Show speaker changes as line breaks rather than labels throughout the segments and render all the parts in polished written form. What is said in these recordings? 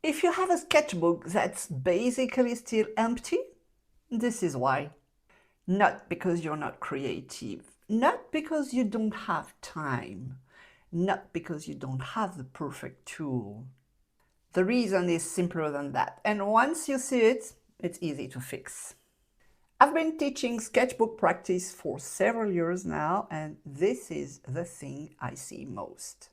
If you have a sketchbook that's basically still empty, this is why. Not because you're not creative, not because you don't have time, not because you don't have the perfect tool. The reason is simpler than that, and once you see it, it's easy to fix. I've been teaching sketchbook practice for several years now, and this is the thing I see most.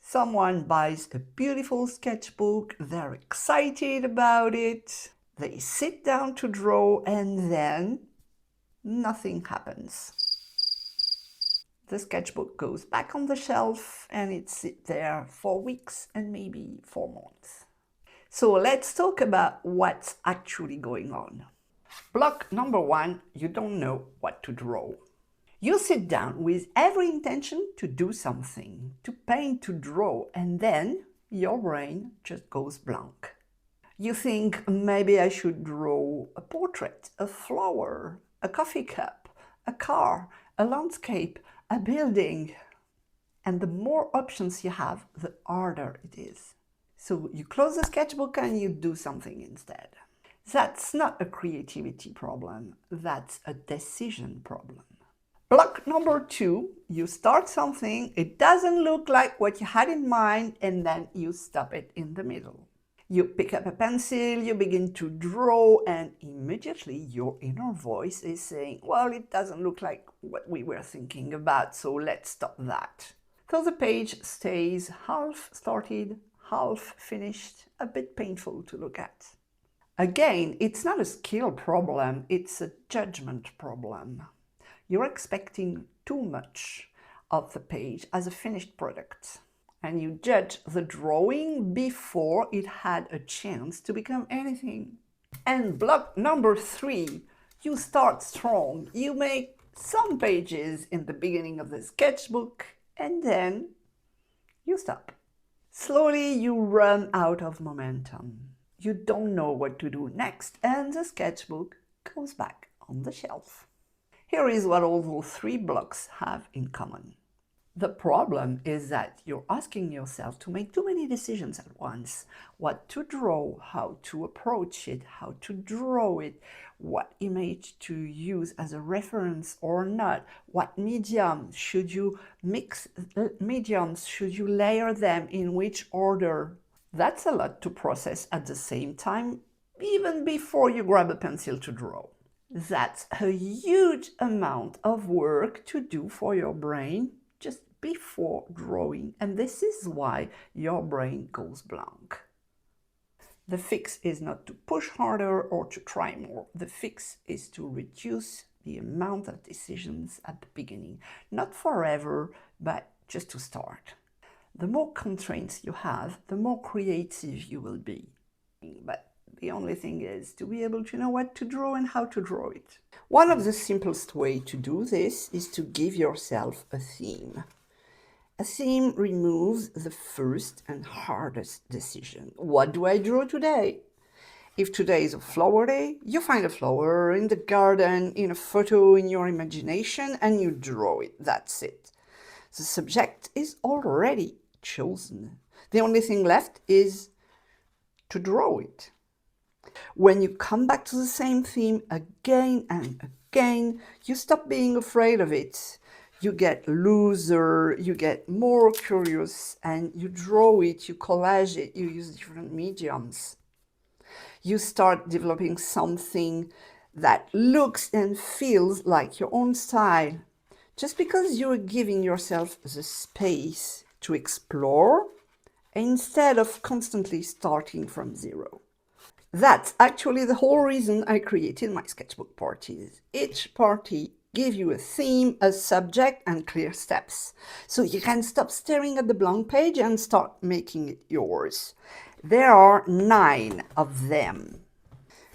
Someone buys a beautiful sketchbook, they're excited about it, they sit down to draw, and then nothing happens. The sketchbook goes back on the shelf and it sits there for weeks and maybe for months. So let's talk about what's actually going on. Block number one, you don't know what to draw. You sit down with every intention to do something, to paint, to draw, and then your brain just goes blank. You think, maybe I should draw a portrait, a flower, a coffee cup, a car, a landscape, a building. And the more options you have, the harder it is. So you close the sketchbook and you do something instead. That's not a creativity problem, that's a decision problem. Block number two, you start something, it doesn't look like what you had in mind, and then you stop it in the middle. You pick up a pencil, you begin to draw, and immediately your inner voice is saying, well, it doesn't look like what we were thinking about, so let's stop that. So the page stays half started, half finished, a bit painful to look at. Again, it's not a skill problem, it's a judgment problem. You're expecting too much of the page as a finished product, and you judge the drawing before it had a chance to become anything. And block number three, you start strong. You make some pages in the beginning of the sketchbook, and then you stop. Slowly you run out of momentum. You don't know what to do next, and the sketchbook goes back on the shelf. Here is what all those three blocks have in common. The problem is that you're asking yourself to make too many decisions at once. What to draw, how to approach it, how to draw it, what image to use as a reference or not, what medium should you mix, mediums should you layer them, in which order. That's a lot to process at the same time, even before you grab a pencil to draw. That's a huge amount of work to do for your brain just before drawing, and this is why your brain goes blank. The fix is not to push harder or to try more. The fix is to reduce the amount of decisions at the beginning. Not forever, but just to start. The more constraints you have, the more creative you will be. But the only thing is to be able to know what to draw and how to draw it. One of the simplest ways to do this is to give yourself a theme. A theme removes the first and hardest decision. What do I draw today? If today is a flower day, you find a flower in the garden, in a photo, in your imagination, and you draw it. That's it. The subject is already chosen. The only thing left is to draw it. When you come back to the same theme again and again, you stop being afraid of it. You get looser, you get more curious, and you draw it, you collage it, you use different mediums. You start developing something that looks and feels like your own style, just because you're giving yourself the space to explore instead of constantly starting from zero. That's actually the whole reason I created my sketchbook parties. Each party gives you a theme, a subject, and clear steps. So you can stop staring at the blank page and start making it yours. There are 9 of them.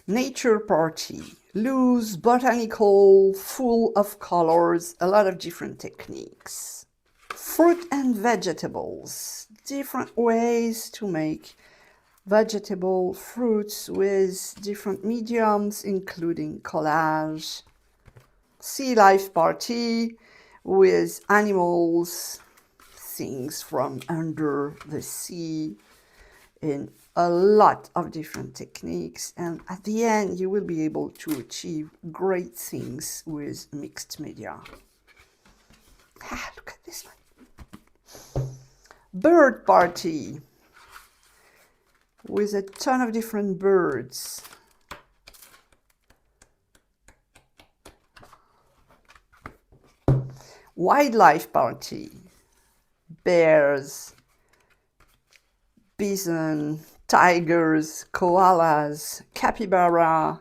Nature party, loose, botanical, full of colors, a lot of different techniques. Fruit and vegetables, different ways to make vegetable fruits with different mediums, including collage. Sea life party with animals, things from under the sea, in a lot of different techniques, and at the end you will be able to achieve great things with mixed media. Look at this one. Bird party with a ton of different birds. Wildlife party. Bears, bison, tigers, koalas, capybara,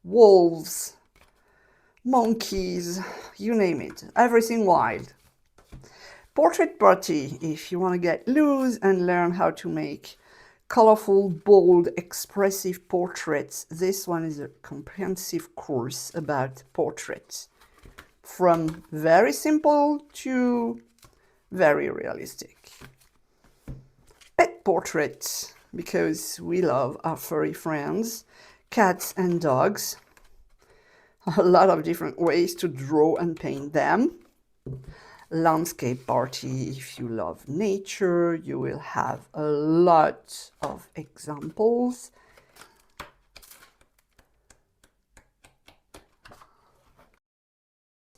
wolves, monkeys, you name it, everything wild. Portrait party, if you want to get loose and learn how to make colorful, bold, expressive portraits. This one is a comprehensive course about portraits, from very simple to very realistic. Pet portraits, because we love our furry friends, cats and dogs. A lot of different ways to draw and paint them. Landscape party, if you love nature, you will have a lot of examples.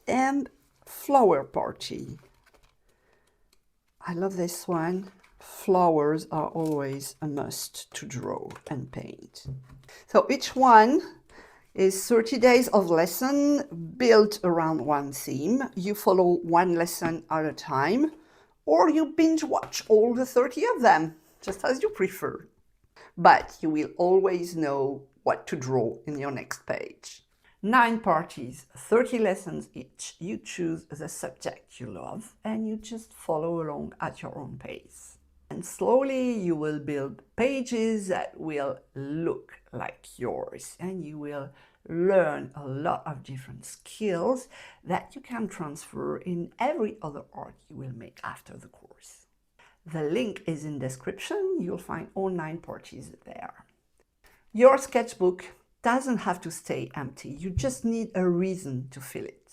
And flower party. I love this one. Flowers are always a must to draw and paint. So each one is 30 days of lesson built around one theme. You follow one lesson at a time, or you binge watch all the 30 of them, just as you prefer. But you will always know what to draw in your next page. 9 parties, 30 lessons each. You choose the subject you love and you just follow along at your own pace. And slowly you will build pages that will look like yours, and you will learn a lot of different skills that you can transfer in every other art you will make after the course. The link is in description. You'll find all 9 parties there. Your sketchbook doesn't have to stay empty. You just need a reason to fill it.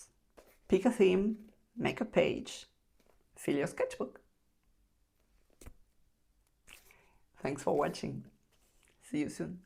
Pick a theme, make a page, fill your sketchbook. Thanks for watching. See you soon.